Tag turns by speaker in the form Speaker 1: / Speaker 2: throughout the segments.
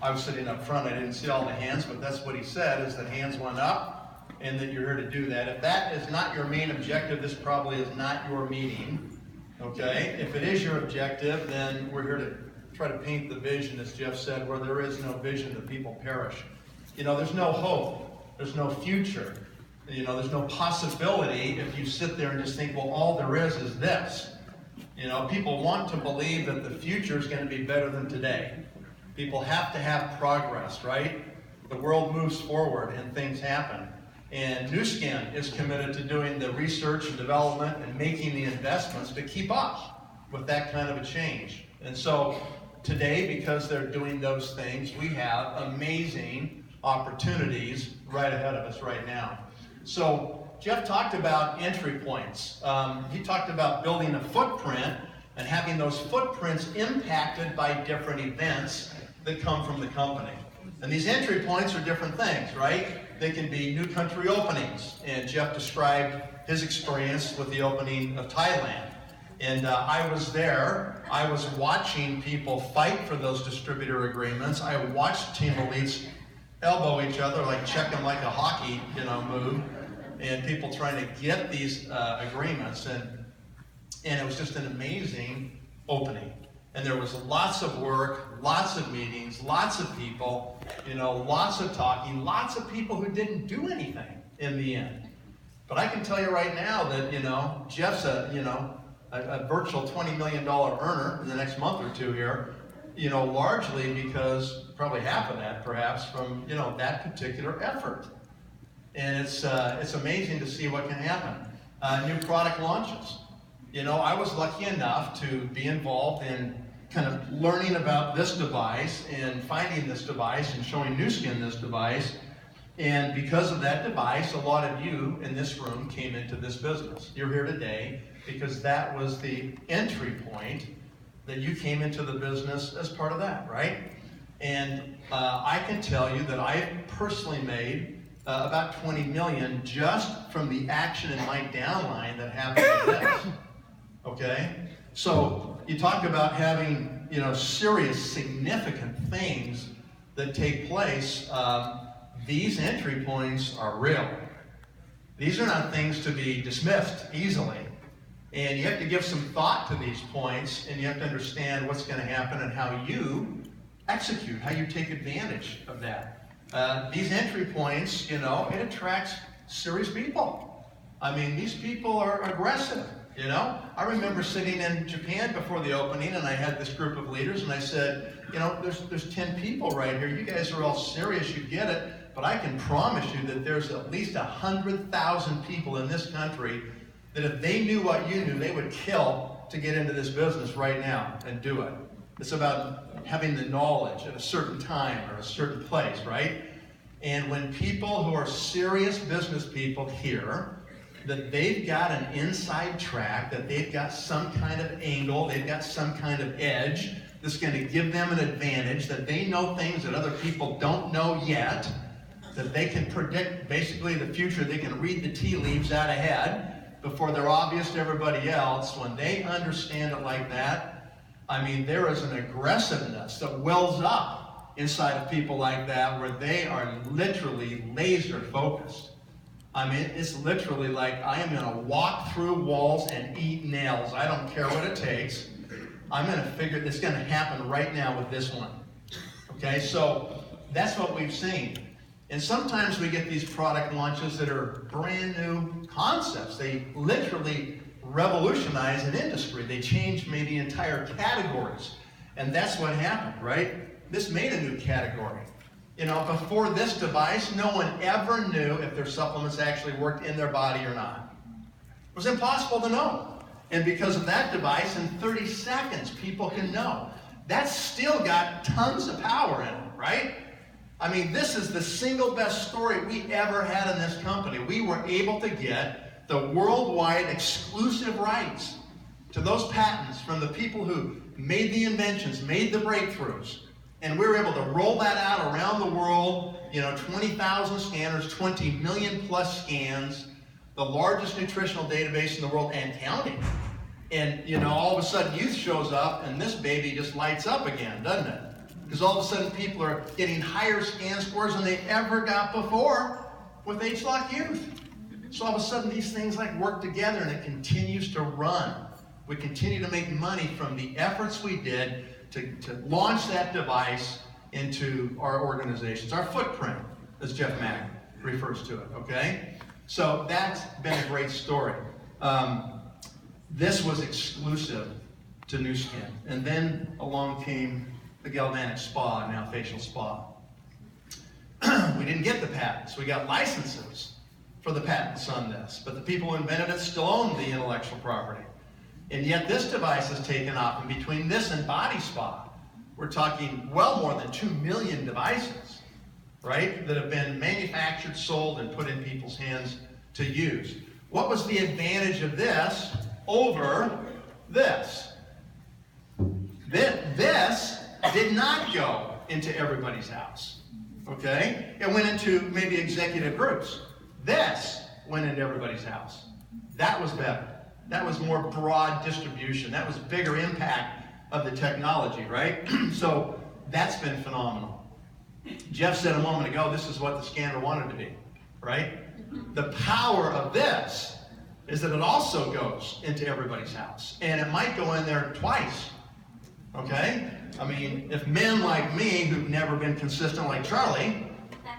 Speaker 1: I was sitting up front, I didn't see all the hands, but that's what he said, is that hands went up and that you're here to do that. If that is not your main objective, this probably is not your meeting, okay? If it is your objective, then we're here to try to paint the vision, as Jeff said, where there is no vision, the people perish. You know, there's no hope, there's no future. You know, there's no possibility if you sit there and just think, well, all there is this. You know, people want to believe that the future is going to be better than today. People have to have progress, right? The world moves forward and things happen. And Nu Skin is committed to doing the research and development and making the investments to keep up with that kind of a change. And so today, because they're doing those things, we have amazing opportunities right ahead of us right now. So Jeff talked about entry points. He talked about building a footprint and having those footprints impacted by different events that come from the company. And these entry points are different things, right? They can be new country openings. And Jeff described his experience with the opening of Thailand. And I was there. I was watching people fight for those distributor agreements. I watched team elites elbow each other, like check them like a hockey, move. And people trying to get these agreements, and it was just an amazing opening. And there was lots of work, lots of meetings, lots of people, lots of talking, lots of people who didn't do anything in the end. But I can tell you right now that Jeff's a virtual $20 million earner in the next month or two here, largely because probably half of that perhaps from that particular effort. And it's amazing to see what can happen. New product launches. I was lucky enough to be involved in kind of learning about this device and finding this device and showing Nu Skin this device. And because of that device, a lot of you in this room came into this business. You're here today because that was the entry point that you came into the business as part of that, right? And I can tell you that I personally made about 20 million just from the action in my downline that happened with this. Okay? So you talk about having, serious, significant things that take place. These entry points are real. These are not things to be dismissed easily. And you have to give some thought to these points, and you have to understand what's going to happen and how you execute, how you take advantage of that. These entry points, it attracts serious people. I mean, these people are aggressive, I remember sitting in Japan before the opening, and I had this group of leaders, and I said, there's 10 people right here. You guys are all serious, you get it, but I can promise you that there's at least 100,000 people in this country that if they knew what you knew, they would kill to get into this business right now and do it. It's about having the knowledge at a certain time or a certain place, right? And when people who are serious business people hear that they've got an inside track, that they've got some kind of angle, they've got some kind of edge that's going to give them an advantage, that they know things that other people don't know yet, that they can predict basically the future, they can read the tea leaves out ahead before they're obvious to everybody else. When they understand it like that, I mean, there is an aggressiveness that wells up inside of people like that where they are literally laser focused. I mean, it's literally like, I am going to walk through walls and eat nails. I don't care what it takes. I'm going to figure this is going to happen right now with this one. Okay, so that's what we've seen. And sometimes we get these product launches that are brand new concepts. They literally revolutionize an industry. They change maybe entire categories. And that's what happened, right? This made a new category. Before this device, no one ever knew if their supplements actually worked in their body or not. It was impossible to know. And because of that device, in 30 seconds, people can know. That's still got tons of power in it, right? I mean, this is the single best story we ever had in this company. We were able to get the worldwide exclusive rights to those patents from the people who made the inventions, made the breakthroughs. And we were able to roll that out around the world, 20,000 scanners, 20 million plus scans, the largest nutritional database in the world and counting. And, all of a sudden youth shows up and this baby just lights up again, doesn't it? Because all of a sudden people are getting higher scan scores than they ever got before with Ageloc Youth. So all of a sudden these things like work together and it continues to run. We continue to make money from the efforts we did to launch that device into our organizations, our footprint, as Jeff Mack refers to it, okay? So that's been a great story. This was exclusive to Nu Skin. And then along came the galvanic spa, now facial spa. We didn't get the patents. We got licenses for the patents on this, but the people who invented it still own the intellectual property. And yet this device has taken off, and between this and body spa, we're talking well more than 2 million devices, right, that have been manufactured, sold, and put in people's hands to use. What was the advantage of this over this? This did not go into everybody's house, okay? It went into maybe executive groups. This went into everybody's house. That was better. That was more broad distribution. That was bigger impact of the technology, right? So that's been phenomenal. Jeff said a moment ago, this is what the scanner wanted to be, right? The power of this is that it also goes into everybody's house. And it might go in there twice, okay? I mean, if men like me, who've never been consistent like Charlie,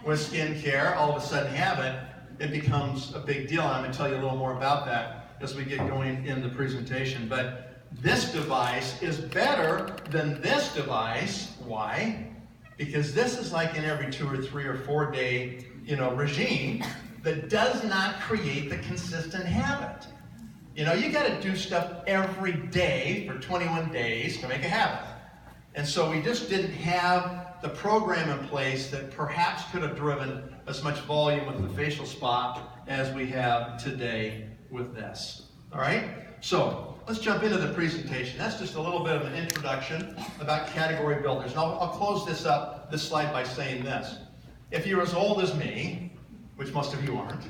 Speaker 1: with skincare, all of a sudden have it, it becomes a big deal. I'm going to tell you a little more about that as we get going in the presentation. But this device is better than this device. Why? Because this is like an every 2 or 3 or 4 day, regime that does not create the consistent habit. You got to do stuff every day for 21 days to make a habit. And so we just didn't have the program in place that perhaps could have driven as much volume with the facial spa as we have today with this. All right? So let's jump into the presentation. That's just a little bit of an introduction about category builders. And I'll close this slide by saying this. If you're as old as me, which most of you aren't,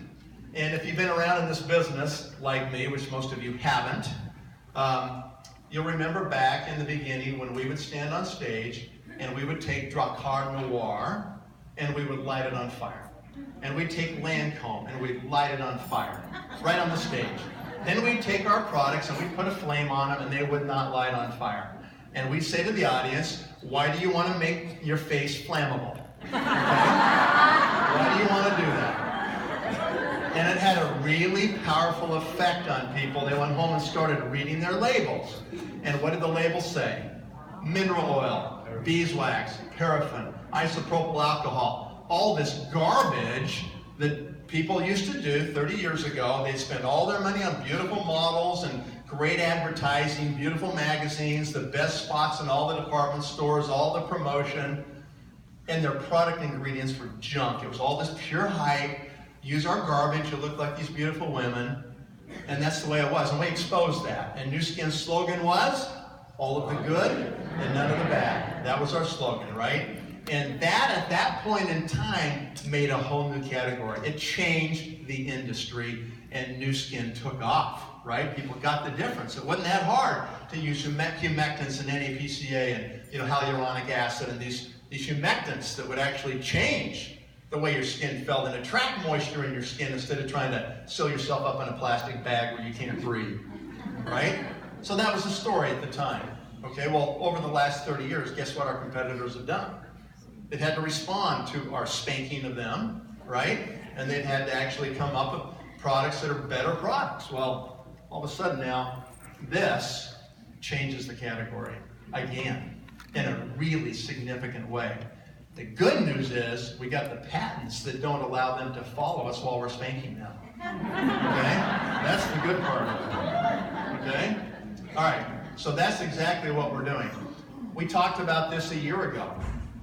Speaker 1: and if you've been around in this business like me, which most of you haven't, you'll remember back in the beginning when we would stand on stage and we would take Dracar Noir and we would light it on fire. And we'd take Lancome and we'd light it on fire, right on the stage. Then we'd take our products and we'd put a flame on them and they would not light on fire. And we'd say to the audience, why do you want to make your face flammable? Okay? Why do you want to do that? And it had a really powerful effect on people. They went home and started reading their labels. And what did the labels say? Mineral oil, beeswax, paraffin, isopropyl alcohol, all this garbage that people used to do 30 years ago. They'd spend all their money on beautiful models and great advertising, beautiful magazines, the best spots in all the department stores, all the promotion, and their product ingredients were junk. It was all this pure hype. Use our garbage, you look like these beautiful women. And that's the way it was. And we exposed that. And Nu Skin's slogan was, all of the good and none of the bad. That was our slogan, right? And that, at that point in time, made a whole new category. It changed the industry, and Nu Skin took off, right? People got the difference. It wasn't that hard to use humectants and NAPCA and hyaluronic acid and these humectants that would actually change the way your skin felt and attract moisture in your skin instead of trying to seal yourself up in a plastic bag where you can't breathe, right? So that was the story at the time. Okay, well, over the last 30 years, guess what our competitors have done? They've had to respond to our spanking of them, right? And they've had to actually come up with products that are better products. Well, all of a sudden now, this changes the category again in a really significant way. The good news is we got the patents that don't allow them to follow us while we're spanking them. Okay? That's the good part of it. Okay? All right. So that's exactly what we're doing. We talked about this a year ago.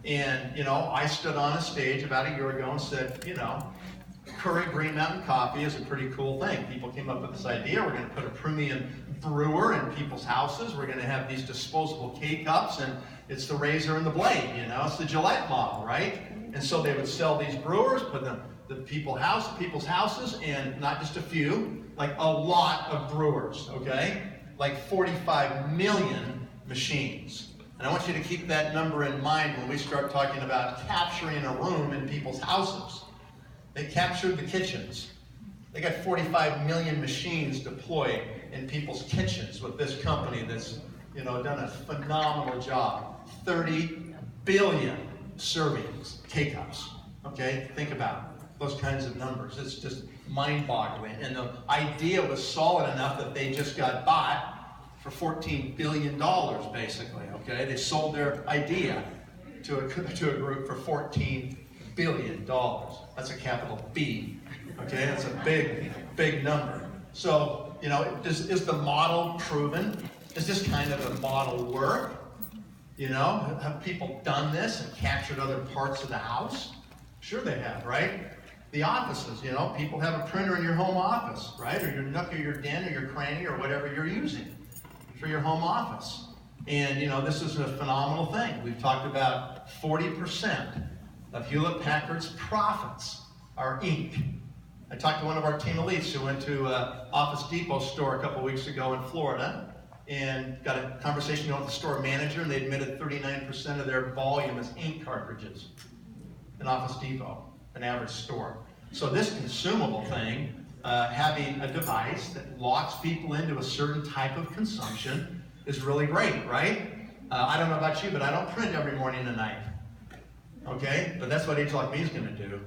Speaker 1: And, I stood on a stage about a year ago and said, Keurig Green Mountain Coffee is a pretty cool thing. People came up with this idea. We're going to put a premium brewer in people's houses. We're going to have these disposable K-cups, and it's the razor and the blade, it's the Gillette model, right? And so they would sell these brewers, put them in people's houses, and not just a few, like a lot of brewers, okay? Like 45 million machines. And I want you to keep that number in mind when we start talking about capturing a room in people's houses. They captured the kitchens. They got 45 million machines deployed in people's kitchens with this company that's, done a phenomenal job. 30 billion servings, K-cups. Okay, think about those kinds of numbers. It's just mind-boggling. And the idea was solid enough that they just got bought for $14 billion, basically. Okay, they sold their idea to a group for $14 billion. That's a capital B. Okay, that's a big number. So, is the model proven? Is this kind of a model work? Have people done this and captured other parts of the house? Sure they have, right? The offices, people have a printer in your home office, right? Or your nook or your den or your cranny or whatever you're using for your home office. And, this is a phenomenal thing. We've talked about 40% of Hewlett-Packard's profits are ink. I talked to one of our team elites who went to Office Depot store a couple weeks ago in Florida and got a conversation with the store manager, and they admitted 39% of their volume is ink cartridges in Office Depot, an average store. So this consumable thing, having a device that locks people into a certain type of consumption is really great, right? I don't know about you, but I don't print every morning and night. Okay? But that's what Ageloc Me is going to do.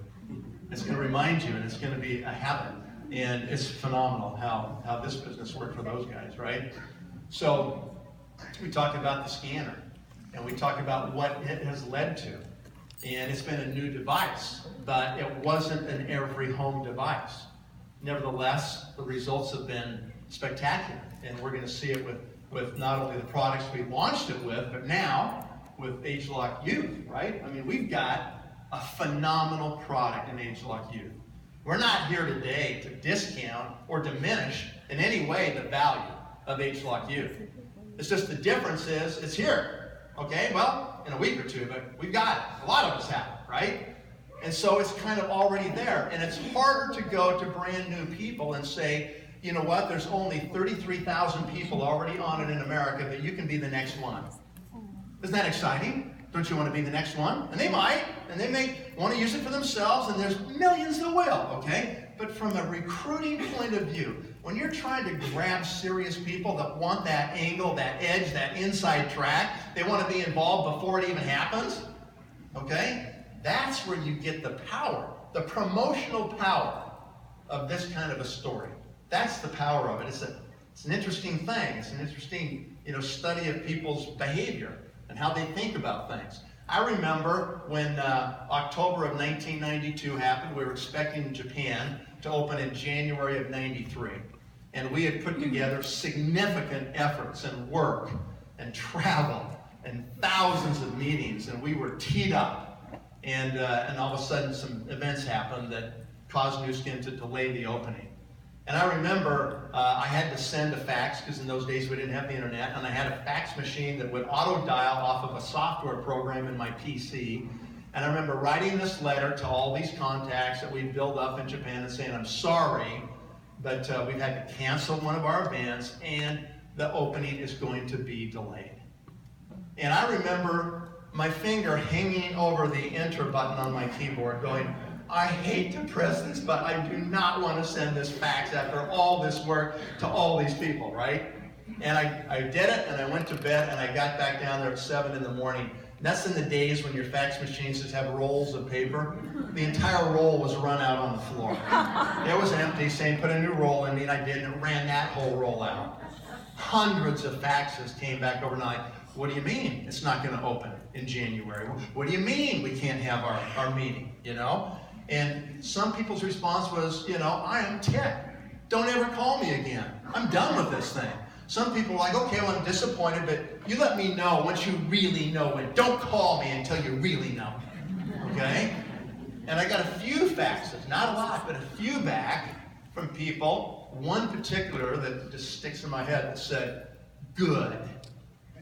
Speaker 1: It's going to remind you, and it's going to be a habit. And it's phenomenal how this business worked for those guys, right? So we talked about the scanner, and we talked about what it has led to. And it's been a new device, but it wasn't an every home device. Nevertheless, the results have been spectacular, and we're going to see it with not only the products we launched it with, but now with Ageloc Youth, right? I mean, we've got a phenomenal product in Ageloc Youth. We're not here today to discount or diminish in any way the value of Ageloc Youth. It's just the difference is it's here, okay? Well, in a week or two, but we've got it. A lot of us have it, right? And so it's kind of already there. And it's harder to go to brand new people and say, you know what, there's only 33,000 people already on it in America, but you can be the next one. Isn't that exciting? Don't you want to be the next one? And they might, and they may want to use it for themselves, and there's millions that will, okay? But from a recruiting point of view, when you're trying to grab serious people that want that angle, that edge, that inside track, they want to be involved before it even happens, okay? That's where you get the power, the promotional power of this kind of a story. That's the power of it. It's an interesting thing. It's an interesting, study of people's behavior and how they think about things. I remember when October of 1992 happened, we were expecting Japan to open in January of 93. And we had put together significant efforts and work and travel and thousands of meetings, and we were teed up. And all of a sudden some events happened that caused Nu Skin to delay the opening. And I remember I had to send a fax, because in those days we didn't have the internet, and I had a fax machine that would auto-dial off of a software program in my PC. And I remember writing this letter to all these contacts that we'd built up in Japan and saying, I'm sorry, but we've had to cancel one of our events, and the opening is going to be delayed. And I remember my finger hanging over the enter button on my keyboard going, I hate to press this, but I do not want to send this fax after all this work to all these people, right? And I did it, and I went to bed, and I got back down there at 7 in the morning. And that's in the days when your fax machines just have rolls of paper. The entire roll was run out on the floor. It was empty, saying put a new roll in me, and I did, and it ran that whole roll out. Hundreds of faxes came back overnight. What do you mean it's not going to open in January? What do you mean we can't have our meeting, And some people's response was, I am ticked. Don't ever call me again. I'm done with this thing. Some people are like, okay, well, I'm disappointed, but you let me know once you really know it. Don't call me until you really know. Okay? And I got a few faxes, not a lot, but a few back from people, one particular that just sticks in my head that said, good.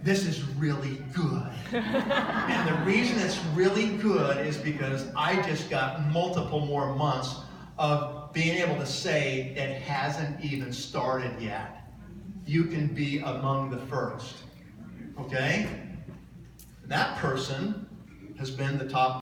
Speaker 1: This is really good. And the reason it's really good is because I just got multiple more months of being able to say it hasn't even started yet. You can be among the first. Okay? That person has been the top